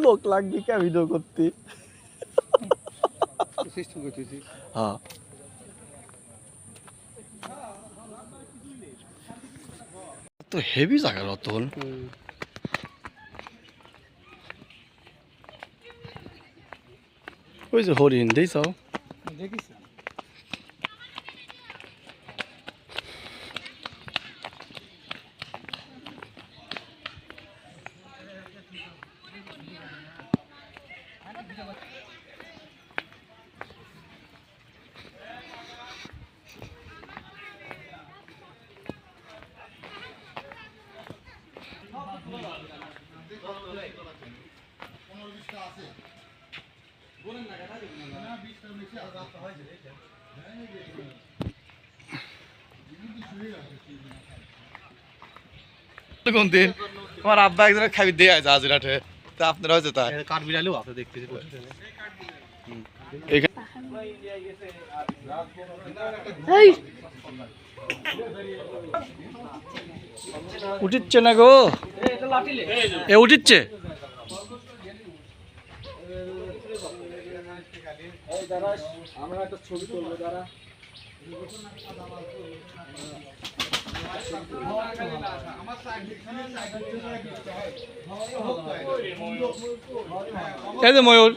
লোক লাগবে কে ভিডিও করতে? সিস্টেম করতেছি। হ্যাঁ তো হেভি জায়গা রতন। ওই যে হরিণ দেখছ? দেখিস কোন দিন আমার আব্বা একজনের খাবি দিয়ে আছে আজিরাটে, তা আপনারা হয়েছে তাই কাঠ বিড়ালেও আছে দেখতেছি। উঠিচ্ছে না গো, এ উঠিচ্ছে। আমরা একটা ছবি তুলবো দাঁড়া। এই যে ময়ূর